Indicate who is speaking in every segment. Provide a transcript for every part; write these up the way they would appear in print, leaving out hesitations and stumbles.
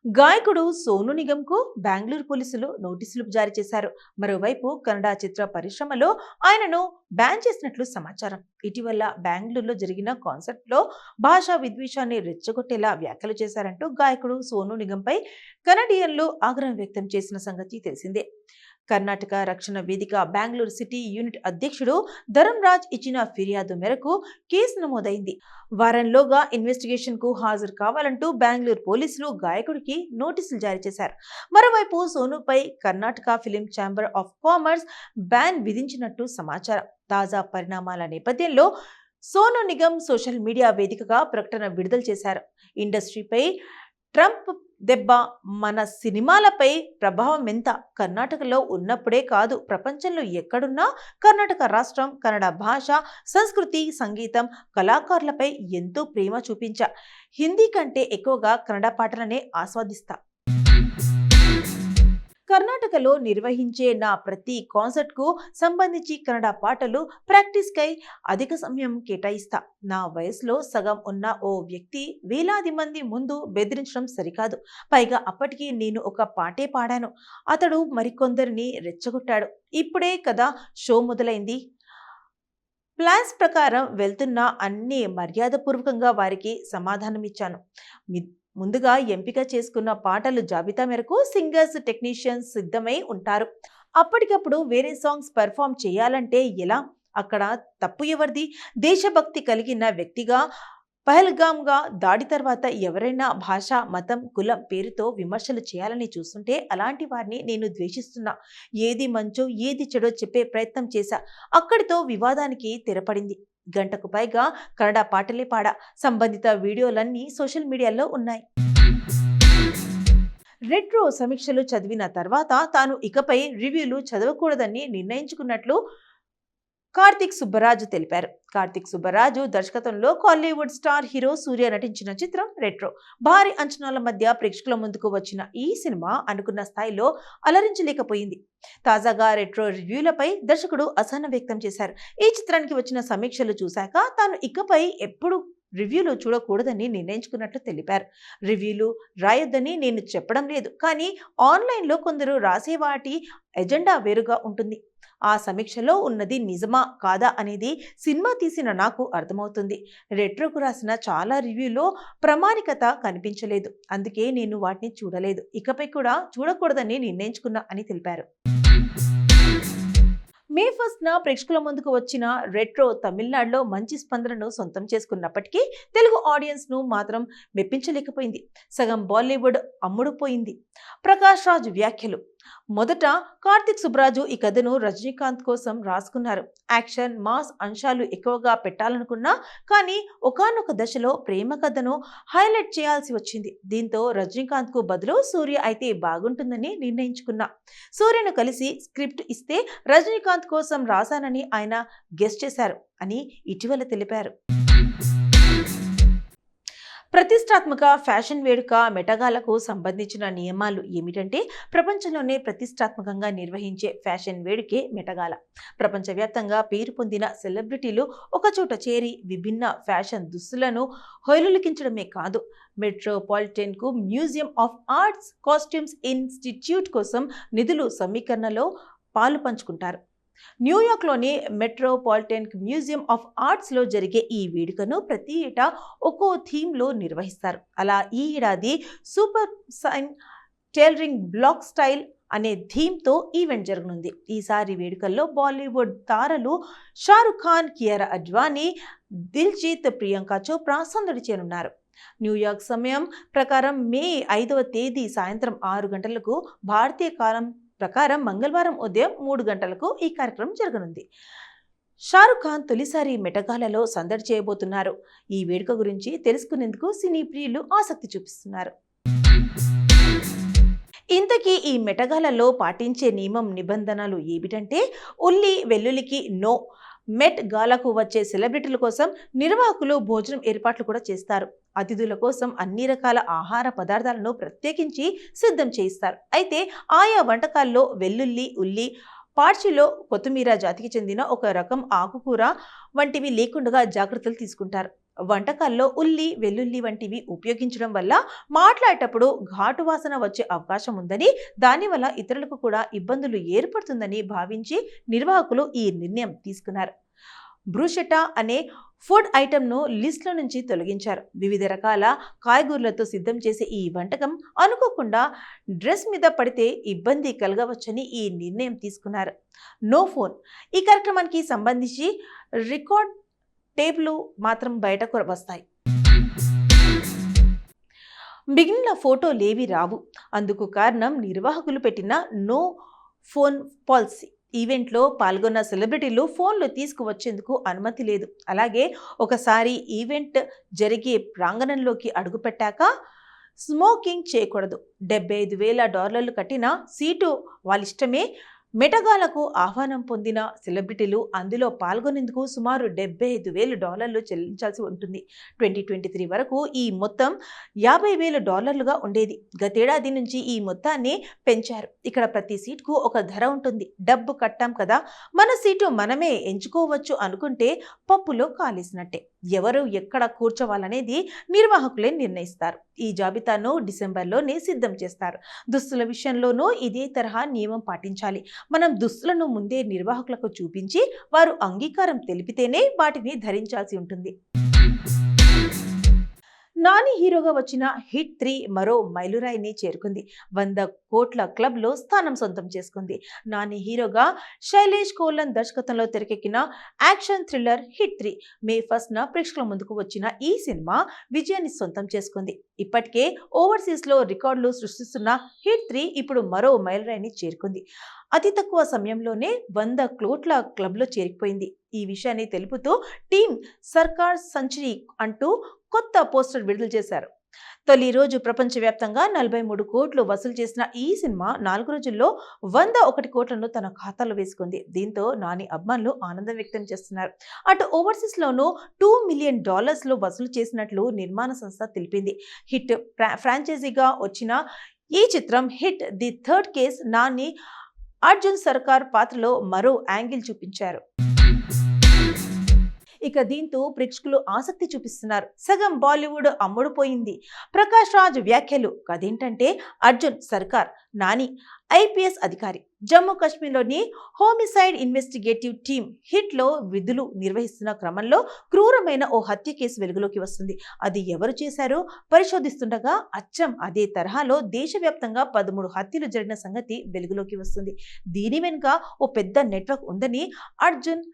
Speaker 1: గాయకుడు సోను నిగమ్‌కు బెంగుళూరు పోలీసులు నోటీసులు జారీ చేశారు. మరోవైపు కన్నడ చిత్ర పరిశ్రమలో ఆయనను బ్యాన్ చేసినట్లు సమాచారం. ఇటీవల బెంగుళూరులో జరిగిన కాన్సర్ట్‌లో భాషా విద్వేషాన్ని రెచ్చగొట్టేలా వ్యాఖ్యలు చేశారంటూ గాయకుడు సోను నిగమ్‌పై కన్నడియన్లు ఆగ్రహం వ్యక్తం చేసిన సంగతి తెలిసిందే. కర్ణాటక రక్షణ వేదిక బెంగళూరు సిటీ యూనిట్ అధ్యక్షుడు ధరంరాజ్ ఇచ్చిన ఫిర్యాదు మేరకు కేసు నమోదైంది. వారంలోగా ఇన్వెస్టిగేషన్ కు హాజరు కావాలంటూ బెంగళూరు పోలీసులు గాయకుడికి నోటీసులు జారీ చేశారు. మరోవైపు సోనుపై Karnataka film chamber of commerce ban విధించినట్టు సమాచారం. తాజా పరిణామాల నేపథ్యంలో సోను నిగమ్ సోషల్ మీడియా వేదికగా ప్రకటన విడుదల చేశారు. ఇండస్ట్రీపై ట్రంప్ దెబ్బ మన సినిమాలపై ప్రభావం ఎంత? కర్ణాటకలో ఉన్నప్పుడే కాదు, ప్రపంచంలో ఎక్కడున్నా కర్ణాటక రాష్ట్రం, కన్నడ భాష, సంస్కృతి, సంగీతం, కళాకారులపై ఎంతో ప్రేమ చూపించా. హిందీ కంటే ఎక్కువగా కన్నడ పాటలనే ఆస్వాదిస్తా. కర్ణాటకలో నిర్వహించే నా ప్రతి కాన్సర్ట్కు సంబంధించి కన్నడ పాటలు ప్రాక్టీస్కై అధిక సమయం కేటాయిస్తా. నా వయసులో సగం ఉన్న ఓ వ్యక్తి వేలాది మంది ముందు బెదిరించడం సరికాదు. పైగా అప్పటికి నేను ఒక పాటే పాడాను. అతడు మరికొందరిని రెచ్చగొట్టాడు. ఇప్పుడే కదా షో మొదలైంది. ప్లాన్స్ ప్రకారం వెళ్తున్నా అన్ని మర్యాదపూర్వకంగా వారికి సమాధానమిచ్చాను. ముందుగా ఎంపిక చేసుకున్న పాటలు జాబితా మేరకు సింగర్స్, టెక్నీషియన్స్ సిద్ధమై ఉంటారు. అప్పటికప్పుడు వేరే సాంగ్స్ పెర్ఫామ్ చేయాలంటే ఎలా? అక్కడ తప్పు ఎవరిది? దేశభక్తి కలిగిన వ్యక్తిగా పహల్గామ్గా దాడి తర్వాత ఎవరైనా భాష, మతం, కులం పేరుతో విమర్శలు చేయాలని చూస్తుంటే అలాంటి వారిని నేను ద్వేషిస్తున్నా. ఏది మంచో ఏది చెడో చెప్పే ప్రయత్నం చేశా. అక్కడితో వివాదానికి తెరపడింది. గంటకు పైగా కన్నడ పాటలే పాడా. సంబంధిత వీడియోలన్నీ సోషల్ మీడియాలో ఉన్నాయి. రెట్రో సమీక్షలు చదివిన తర్వాత తాను ఇకపై రివ్యూలు చదవకూడదని నిర్ణయించుకున్నట్లు కార్తిక్ సుబ్బరాజు తెలిపారు. కార్తిక్ సుబ్బరాజు దర్శకత్వంలో కాలీవుడ్ స్టార్ హీరో సూర్య నటించిన చిత్రం రెట్రో. భారీ అంచనాల మధ్య ప్రేక్షకుల ముందుకు వచ్చిన ఈ సినిమా అనుకున్న స్థాయిలో అలరించలేకపోయింది. తాజాగా రెట్రో రివ్యూలపై దర్శకుడు అసహనం వ్యక్తం చేశారు. ఈ చిత్రానికి వచ్చిన సమీక్షలు చూశాక తాను ఇకపై ఎప్పుడు రివ్యూలు చూడకూడదని నిర్ణయించుకున్నట్లు తెలిపారు. రివ్యూలు రాయొద్దని నేను చెప్పడం లేదు, కానీ ఆన్లైన్లో కొందరు రాసే వాటి ఎజెండా వేరుగా ఉంటుంది. ఆ సమీక్షలో ఉన్నది నిజమా కాదా అనేది సినిమా తీసిన నాకు అర్థమవుతుంది. రెట్రోకు రాసిన చాలా రివ్యూలో ప్రామాణికత కనిపించలేదు. అందుకే నేను వాటిని చూడలేదు. ఇకపై కూడా చూడకూడదని నిర్ణయించుకున్నా అని తెలిపారు. మే 1న ప్రేక్షకుల ముందుకు వచ్చిన రెట్రో తమిళనాడులో మంచి స్పందనను సొంతం చేసుకున్నప్పటికీ తెలుగు ఆడియన్స్ ను మాత్రం మెప్పించలేకపోయింది. సగం బాలీవుడ్ అమ్ముడుపోయింది. ప్రకాష్ రాజ్ వ్యాఖ్యలు. మొదట కార్తిక్ సుబ్బరాజు ఈ కథను రజనీకాంత్ కోసం రాసుకున్నారు. యాక్షన్, మాస్ అంశాలు ఎక్కువగా పెట్టాలనుకున్నా, కానీ ఒకానొక దశలో ప్రేమ కథను హైలైట్ చేయాల్సి వచ్చింది. దీంతో రజనీకాంత్ కు బదులు సూర్య అయితే బాగుంటుందని నిర్ణయించుకున్నా. సూర్యను కలిసి స్క్రిప్ట్ ఇస్తే రజనీకాంత్ కోసం రాశానని ఆయన గెస్ చేశారు అని ఇటీవల తెలిపారు. ప్రతిష్టాత్మక ఫ్యాషన్ వేడుక మెటగాలకు సంబంధించిన నియమాలు ఏమిటంటే, ప్రపంచంలోనే ప్రతిష్టాత్మకంగా నిర్వహించే ఫ్యాషన్ వేడుకే మెటగాల. ప్రపంచవ్యాప్తంగా పేరు పొందిన సెలబ్రిటీలు ఒకచోట చేరి విభిన్న ఫ్యాషన్ దుస్తులను హొయలులికించడమే కాదు, మెట్రోపాలిటన్కు museum of arts costumes institute కోసం నిధులు సమీకరణలో పాలు పంచుకుంటారు. న్యూయార్క్లోని మెట్రోపాలిటన్ మ్యూజియం ఆఫ్ ఆర్ట్స్లో జరిగే ఈ వేడుకను ప్రతి ఏటా ఒక్కో థీమ్లో నిర్వహిస్తారు. అలా ఈ ఏడాది super sign tailoring block style అనే థీమ్తో ఈవెంట్ జరగనుంది. ఈసారి వేడుకల్లో బాలీవుడ్ తారలు షారుఖ్ ఖాన్, కియారా అడ్వానీ, దిల్జీత్, ప్రియాంక చోప్రా సందడి చేరున్నారు. న్యూయార్క్ సమయం ప్రకారం మే 5వ తేదీ సాయంత్రం 6 గంటలకు, భారతీయ కాలం ప్రకారం మంగళవారం ఉదయం 3 గంటలకు ఈ కార్యక్రమం జరగనుంది. షారుఖ్ ఖాన్ తొలిసారి మెటగాలలో సందడి చేయబోతున్నారు. ఈ వేడుక గురించి తెలుసుకునేందుకు సినీ ప్రియులు ఆసక్తి చూపిస్తున్నారు. ఇంతకీ ఈ మెటగాలలో పాటించే నియమం నిబంధనలు ఏమిటంటే, ఉల్లి వెల్లుల్లికి నో. మెట్ గాలకు వచ్చే సెలబ్రిటీల కోసం నిర్వాహకులు భోజనం ఏర్పాట్లు కూడా చేస్తారు. అతిథుల కోసం అన్ని రకాల ఆహార పదార్థాలను ప్రత్యేకించి సిద్ధం చేయిస్తారు. అయితే ఆయా వంటకాల్లో వెల్లుల్లి, ఉల్లి, పార్చిలో కొత్తిమీర జాతికి చెందిన ఒక రకం ఆకుకూర వంటివి లేకుండా జాగ్రత్తలు తీసుకుంటారు. వంటకాల్లో ఉల్లి, వెల్లుల్లి వంటివి ఉపయోగించడం వల్ల మాట్లాడేటప్పుడు ఘాటు వాసన వచ్చే అవకాశం ఉందని, దానివల్ల ఇతరులకు కూడా ఇబ్బందులు ఏర్పడుతుందని భావించి నిర్వాహకులు ఈ నిర్ణయం తీసుకున్నారు. బ్రూషెటా అనే ఫుడ్ ఐటెంను లిస్టులో నుంచి తొలగించారు. వివిధ రకాల కాయగూరలతో సిద్ధం చేసే ఈ వంటకం అనుకోకుండా డ్రెస్ మీద పడితే ఇబ్బంది కలగవచ్చని ఈ నిర్ణయం తీసుకున్నారు. నో ఫోన్ ఈ కార్యక్రమానికి సంబంధించి రికార్డ్ టేపులు మాత్రం బయటకు వస్తాయి. మిగిలిన ఫోటోలేవి రావు. అందుకు కారణం నిర్వాహకులు పెట్టిన నో ఫోన్ పాలసీ. ఈవెంట్లో పాల్గొన్న సెలబ్రిటీలు ఫోన్లు తీసుకువచ్చేందుకు అనుమతి లేదు. అలాగే ఒకసారి ఈవెంట్ జరిగే ప్రాంగణంలోకి అడుగుపెట్టాక స్మోకింగ్ చేయకూడదు. $75,000 కట్టిన సీటు వాళ్ళిష్టమే. మెటగాలకు ఆహ్వానం పొందిన సెలబ్రిటీలు అందులో పాల్గొనేందుకు సుమారు $75,000 చెల్లించాల్సి ఉంటుంది. 2023 వరకు ఈ మొత్తం $50,000గా ఉండేది. గతేడాది నుంచి ఈ మొత్తాన్ని పెంచారు. ఇక్కడ ప్రతి సీటుకు ఒక ధర ఉంటుంది. డబ్బు కట్టాం కదా, మన సీటు మనమే ఎంచుకోవచ్చు అనుకుంటే పప్పులో కాలేసినట్టే. ఎవరు ఎక్కడ కూర్చోవాలనేది నిర్వాహకులే నిర్ణయిస్తారు. ఈ జాబితాను డిసెంబర్లోనే సిద్ధం చేస్తారు. దుస్తుల విషయంలోనూ ఇదే తరహా నియమం పాటించాలి. మనం దుస్తులను ముందే నిర్వాహకులకు చూపించి వారు అంగీకారం తెలిపితేనే వాటిని ధరించాల్సి ఉంటుంది. నాని హీరోగా వచ్చిన హిట్ 3 మరో మైలురాయిని చేరుకుంది. 100 కోట్ల క్లబ్లో స్థానం సొంతం చేసుకుంది. నాని హీరోగా శైలేష్ కోలన్ దర్శకత్వంలో తెరకెక్కిన యాక్షన్ థ్రిల్లర్ హిట్ 3 మే 1న ప్రేక్షకుల ముందుకు వచ్చిన ఈ సినిమా విజయాన్ని సొంతం చేసుకుంది. ఇప్పటికే ఓవర్సీస్లో రికార్డులు సృష్టిస్తున్న హిట్ 3 ఇప్పుడు మరో మైలురాయిని చేరుకుంది. అతి తక్కువ సమయంలోనే 100 కోట్ల క్లబ్లో చేరిపోయింది. ఈ విషయాన్ని తెలుపుతూ టీం సర్కార్ సెంచరీ అంటూ కొత్త పోస్టర్ విడుదల చేశారు. తొలి రోజు ప్రపంచవ్యాప్తంగా 43 కోట్లు వసూలు చేసిన ఈ సినిమా 4 రోజుల్లో 101 కోట్లను తన ఖాతాలో వేసుకుంది. దీంతో నాని అభిమానులు ఆనందం వ్యక్తం చేస్తున్నారు. అటు ఓవర్సీస్లోనూ $2 మిలియన్ వసూలు చేసినట్లు నిర్మాణ సంస్థ తెలిపింది. హిట్ ఫ్రాంచైజీగా వచ్చిన ఈ చిత్రం hit the third case. Nani Arjun సర్కార్ పాత్రలో మరో యాంగిల్ చూపించారు. ఇక దీంతో ప్రేక్షకులు ఆసక్తి చూపిస్తున్నారు. సగం బాలీవుడ్ అమ్ముడుపోయింది. ప్రకాష్ రాజ్ వ్యాఖ్యలు. అదేంటంటే అర్జున్ సర్కార్ నాని ఐపీఎస్ అధికారి. జమ్మూ కాశ్మీర్లోని హోమిసైడ్ ఇన్వెస్టిగేటివ్ టీమ్ హిట్లో విధులు నిర్వహిస్తున్న క్రమంలో క్రూరమైన ఓ హత్య కేసు వెలుగులోకి వస్తుంది. అది ఎవరు చేశారో పరిశోధిస్తుండగా అచ్చం అదే తరహాలో దేశవ్యాప్తంగా 13 హత్యలు జరిగిన సంగతి వెలుగులోకి వస్తుంది. దీని వెనుక ఓ పెద్ద నెట్వర్క్ ఉందని అర్జున్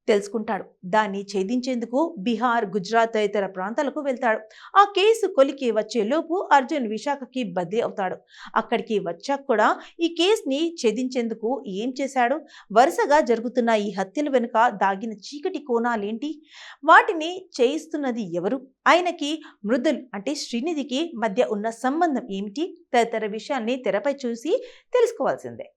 Speaker 1: తెలుసుకుంటాడు. దాన్ని ఛేదించేందుకు బీహార్, గుజరాత్ తదితర ప్రాంతాలకు వెళ్తాడు. ఆ కేసు కొలికి వచ్చేలోపు అర్జున్ విశాఖకి బదిలీ అవుతాడు. అక్కడికి వచ్చాక కూడా ఈ కేసుని ఛేదించేందుకు ఏం చేశాడు? వరుసగా జరుగుతున్న ఈ హత్యల వెనుక దాగిన చీకటి కోణాలేంటి? వాటిని చేయిస్తున్నది ఎవరు? ఆయనకి మృదుల్ అంటే శ్రీనిధికి మధ్య ఉన్న సంబంధం ఏమిటి? తదితర విషయాల్ని తెరపై చూసి తెలుసుకోవాల్సిందే.